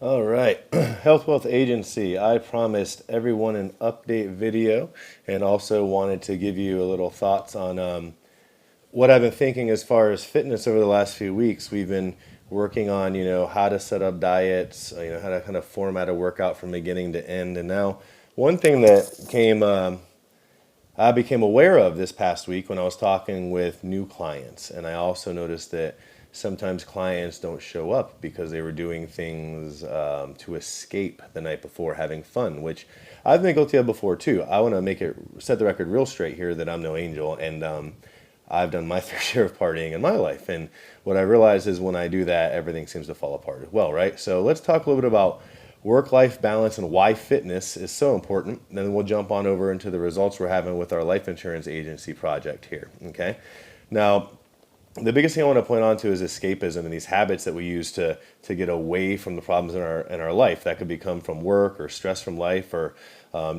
All right, Health Wealth Agency. I promised everyone an update video and also wanted to give you a little thoughts on what I've been thinking as far as fitness over the last few weeks. We've been working on, how to set up diets, how to kind of format a workout from beginning to end. And now one thing that I became aware of this past week when I was talking with new clients. And I also noticed that sometimes clients don't show up because they were doing things to escape the night before, having fun, which I've been guilty of before too. I want to set the record real straight here that I'm no angel, and I've done my fair share of partying in my life. And what I realize is when I do that, everything seems to fall apart as well, right? So let's talk a little bit about work-life balance and why fitness is so important. And then we'll jump on over into the results we're having with our life insurance agency project here, okay? Now, the biggest thing I want to point on to is escapism and these habits that we use to get away from the problems in our life. That could become from work or stress from life or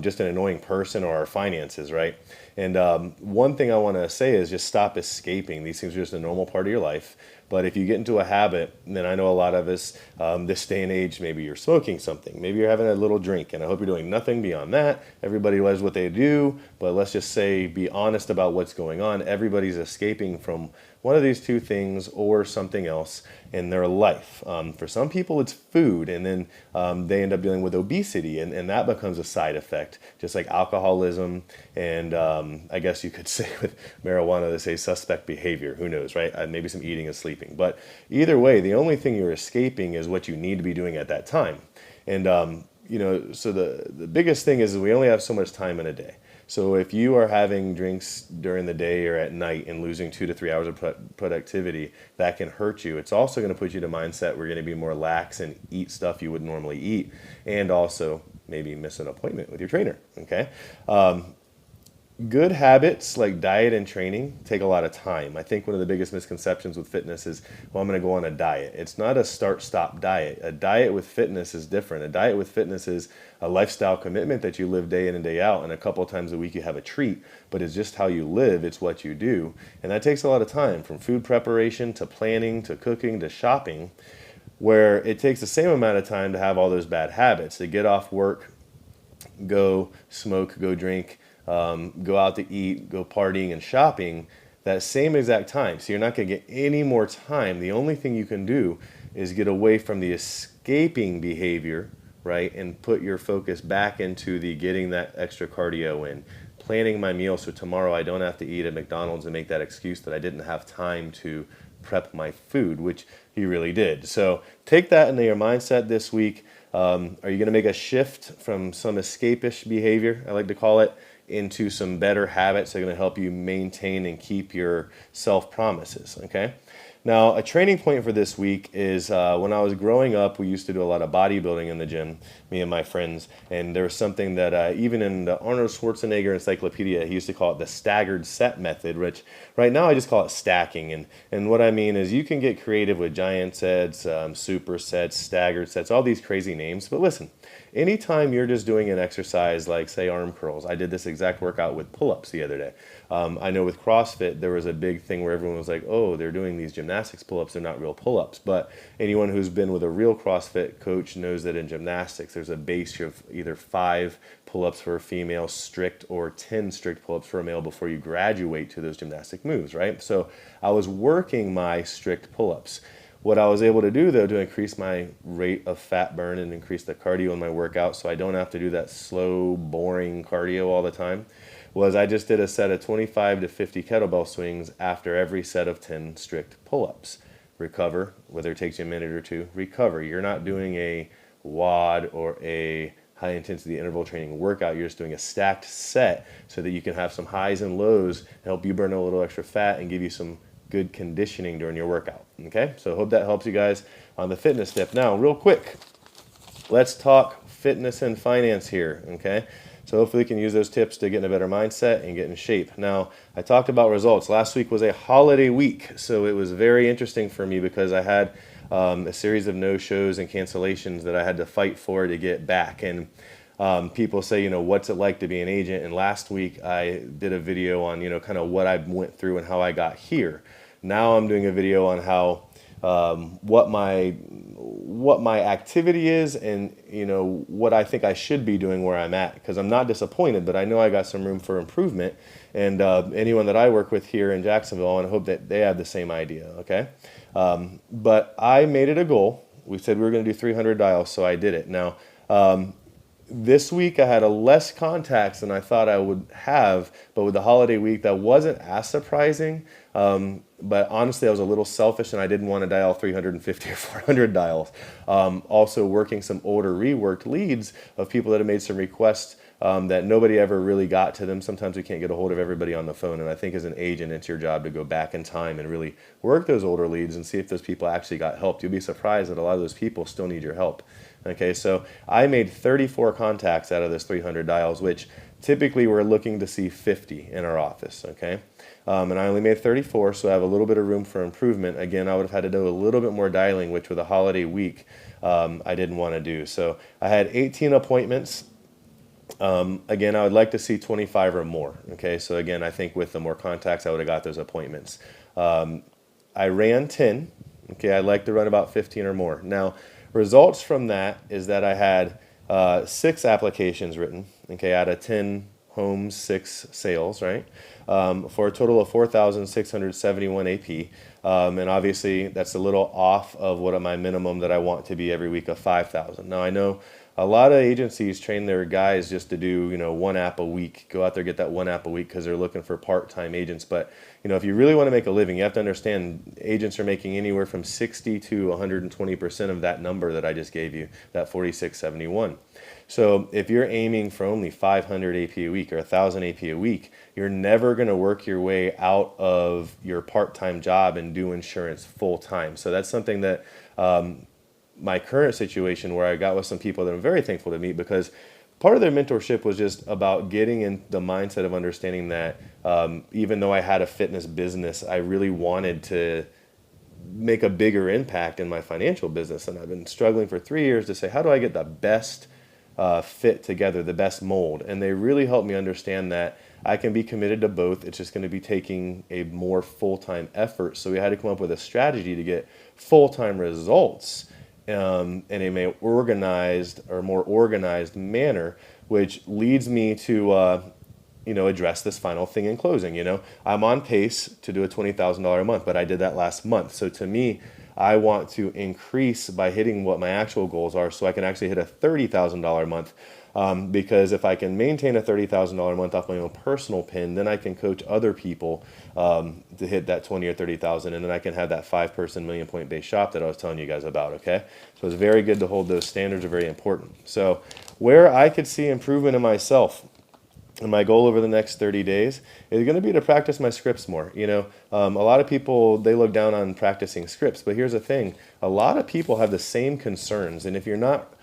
just an annoying person or our finances, right? And one thing I want to say is just stop escaping. These things are just a normal part of your life. But if you get into a habit, then I know a lot of us, this day and age, maybe you're smoking something, maybe you're having a little drink, and I hope you're doing nothing beyond that. Everybody does what they do, but let's just say be honest about what's going on. Everybody's escaping from one of these two things or something else in their life. For some people, it's food, and then they end up dealing with obesity, and that becomes a side effect, just like alcoholism, and I guess you could say with marijuana, they say suspect behavior. Who knows, right? Maybe some eating and sleeping. But either way, the only thing you're escaping is what you need to be doing at that time. And, so the biggest thing is we only have so much time in a day. So if you are having drinks during the day or at night and losing 2 to 3 hours of productivity, that can hurt you. It's also going to put you in a mindset where you're going to be more lax and eat stuff you would normally eat, and also maybe miss an appointment with your trainer. Okay. Good habits like diet and training take a lot of time. I think one of the biggest misconceptions with fitness is, well, I'm going to go on a diet. It's not a start-stop diet. A diet with fitness is different. A diet with fitness is a lifestyle commitment that you live day in and day out, and a couple of times a week you have a treat, but it's just how you live. It's what you do. And that takes a lot of time, from food preparation to planning to cooking to shopping, where it takes the same amount of time to have all those bad habits, to get off work, go smoke, go drink, go out to eat, go partying and shopping that same exact time. So you're not going to get any more time. The only thing you can do is get away from the escaping behavior, right? And put your focus back into the getting that extra cardio in, planning my meal so tomorrow I don't have to eat at McDonald's and make that excuse that I didn't have time to prep my food, which he really did. So take that into your mindset this week. Are you going to make a shift from some escapish behavior, I like to call it, into some better habits that are going to help you maintain and keep your self-promises, okay? Now, a training point for this week is when I was growing up, we used to do a lot of bodybuilding in the gym, me and my friends, and there was something that even in the Arnold Schwarzenegger encyclopedia, he used to call it the staggered set method, which right now I just call it stacking. And what I mean is you can get creative with giant sets, super sets, staggered sets, all these crazy names, but listen, anytime you're just doing an exercise like, say, arm curls. I did this exact workout with pull-ups the other day. I know with CrossFit, there was a big thing where everyone was like, oh, they're doing these gymnastics pull-ups. They're not real pull-ups. But anyone who's been with a real CrossFit coach knows that in gymnastics, there's a base of either 5 pull-ups for a female strict or 10 strict pull-ups for a male before you graduate to those gymnastic moves, right? So I was working my strict pull-ups. What I was able to do, though, to increase my rate of fat burn and increase the cardio in my workout so I don't have to do that slow, boring cardio all the time, was I just did a set of 25 to 50 kettlebell swings after every set of 10 strict pull-ups. Recover, whether it takes you a minute or two, recover. You're not doing a WOD or a high-intensity interval training workout. You're just doing a stacked set so that you can have some highs and lows and help you burn a little extra fat and give you some good conditioning during your workout. Okay, so I hope that helps you guys on the fitness tip. Now, real quick, let's talk fitness and finance here. Okay, so hopefully we can use those tips to get in a better mindset and get in shape. Now, I talked about results. Last week was a holiday week, so it was very interesting for me because I had a series of no-shows and cancellations that I had to fight for to get back. And people say, what's it like to be an agent? And last week I did a video on, kind of what I went through and how I got here. Now I'm doing a video on how what my activity is, and what I think I should be doing where I'm at, because I'm not disappointed, but I know I got some room for improvement. And anyone that I work with here in Jacksonville, I want to hope that they have the same idea. Okay, but I made it a goal. We said we were going to do 300 dials, so I did it. Now, this week I had a less contacts than I thought I would have, but with the holiday week, that wasn't as surprising. But honestly, I was a little selfish and I didn't want to dial 350 or 400 dials. Also working some older reworked leads of people that have made some requests that nobody ever really got to them. Sometimes we can't get a hold of everybody on the phone, and I think as an agent, it's your job to go back in time and really work those older leads and see if those people actually got helped. You'll be surprised that a lot of those people still need your help. Okay, so I made 34 contacts out of this 300 dials, which typically we're looking to see 50 in our office. Okay, and I only made 34, so I have a little bit of room for improvement. Again, I would have had to do a little bit more dialing, which with a holiday week, I didn't want to do. So I had 18 appointments. Again, I would like to see 25 or more. Okay, so again, I think with the more contacts, I would have got those appointments. I ran 10. Okay, I'd like to run about 15 or more. Now, results from that is that I had 6 applications written. Okay, out of 10 homes, 6 sales, right? For a total of 4,671 AP. And obviously, that's a little off of what my minimum that I want to be every week of 5,000. Now, I know a lot of agencies train their guys just to do, 1 app a week. Go out there, get that 1 app a week because they're looking for part-time agents. But, if you really want to make a living, you have to understand agents are making anywhere from 60 to 120% of that number that I just gave you, that 4671. So if you're aiming for only 500 AP a week or 1,000 AP a week, you're never going to work your way out of your part-time job and do insurance full-time. So that's something that my current situation where I got with some people that I'm very thankful to meet, because part of their mentorship was just about getting in the mindset of understanding that even though I had a fitness business, I really wanted to make a bigger impact in my financial business. And I've been struggling for 3 years to say, how do I get the best fit together, the best mold? And they really helped me understand that I can be committed to both. It's just going to be taking a more full-time effort. So we had to come up with a strategy to get full-time results in a more organized manner, which leads me to address this final thing in closing. I'm on pace to do a $20,000 a month, but I did that last month. So to me, I want to increase by hitting what my actual goals are, so I can actually hit a $30,000 a month. Because if I can maintain a $30,000 a month off my own personal pin, then I can coach other people to hit that 20 or 30,000, and then I can have that 5-person million point based shop that I was telling you guys about. Okay, so it's very good to hold those standards, are very important. So where I could see improvement in myself, and my goal over the next 30 days is going to be to practice my scripts more. A lot of people, they look down on practicing scripts, but here's the thing: a lot of people have the same concerns, and if you're not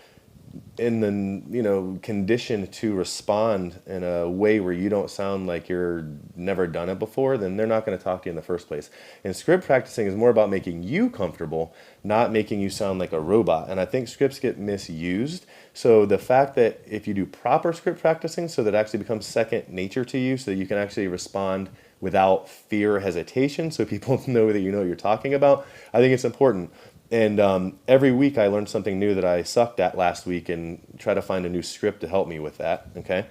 in the condition to respond in a way where you don't sound like you're never done it before, then they're not going to talk to you in the first place. And script practicing is more about making you comfortable, not making you sound like a robot. And I think scripts get misused. So the fact that if you do proper script practicing, so that it actually becomes second nature to you, so that you can actually respond without fear or hesitation, so people know that you know what you're talking about, I think it's important. And every week I learned something new that I sucked at last week, and try to find a new script to help me with that. Okay.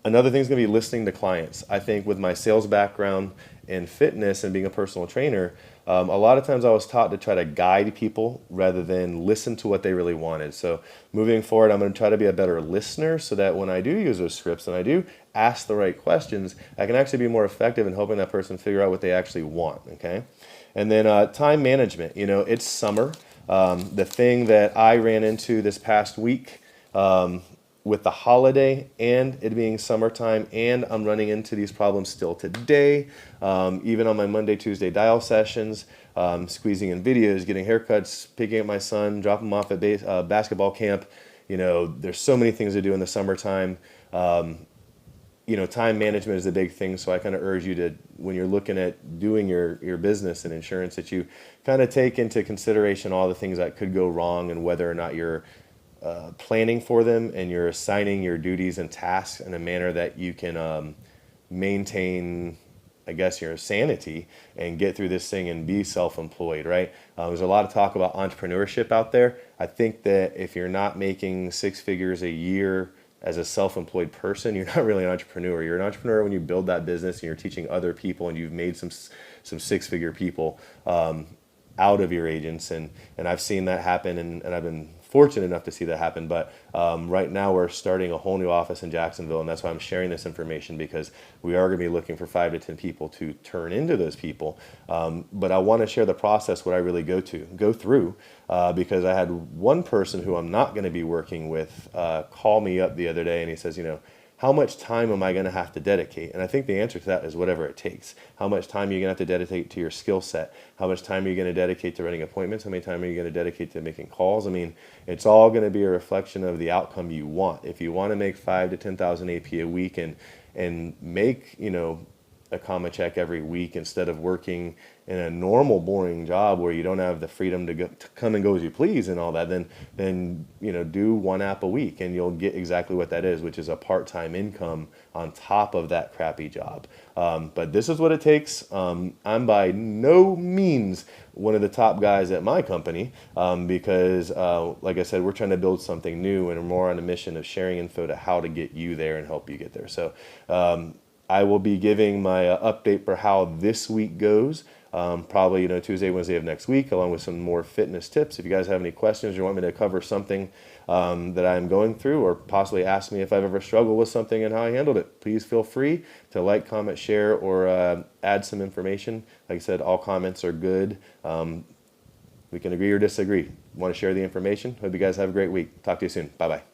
Another thing is going to be listening to clients. I think with my sales background in fitness and being a personal trainer, a lot of times I was taught to try to guide people rather than listen to what they really wanted. So moving forward, I'm going to try to be a better listener, so that when I do use those scripts and I do ask the right questions, I can actually be more effective in helping that person figure out what they actually want. Okay. And then time management. It's summer. The thing that I ran into this past week with the holiday and it being summertime, and I'm running into these problems still today, even on my Monday, Tuesday dial sessions, squeezing in videos, getting haircuts, picking up my son, dropping him off at basketball camp. There's so many things to do in the summertime. Time management is a big thing. So I kind of urge you to, when you're looking at doing your business and insurance, that you kind of take into consideration all the things that could go wrong, and whether or not you're planning for them, and you're assigning your duties and tasks in a manner that you can maintain I guess, your sanity and get through this thing and be self-employed, right? There's a lot of talk about entrepreneurship out there. I think that if you're not making six figures a year as a self-employed person, you're not really an entrepreneur. You're an entrepreneur when you build that business and you're teaching other people and you've made some six-figure people out of your agents, and I've seen that happen, and I've been fortunate enough to see that happen. But right now we're starting a whole new office in Jacksonville, and that's why I'm sharing this information, because we are going to be looking for 5 to 10 people to turn into those people. But I want to share the process, what I really go through, because I had one person who I'm not going to be working with call me up the other day, and he says, how much time am I going to have to dedicate? And I think the answer to that is whatever it takes. How much time are you going to have to dedicate to your skill set? How much time are you going to dedicate to running appointments? How many time are you going to dedicate to making calls? I mean, it's all going to be a reflection of the outcome you want. If you want to make 5 to 10,000 AP a week and make, a comma check every week instead of working in a normal boring job where you don't have the freedom to come and go as you please and all that, then do one app a week and you'll get exactly what that is, which is a part-time income on top of that crappy job. But this is what it takes. I'm by no means one of the top guys at my company, because like I said, we're trying to build something new and we're more on a mission of sharing info to how to get you there and help you get there. So I will be giving my update for how this week goes, probably Tuesday, Wednesday of next week, along with some more fitness tips. If you guys have any questions or want me to cover something that I'm going through, or possibly ask me if I've ever struggled with something and how I handled it, please feel free to like, comment, share, or add some information. Like I said, all comments are good. We can agree or disagree. Want to share the information? Hope you guys have a great week. Talk to you soon. Bye-bye.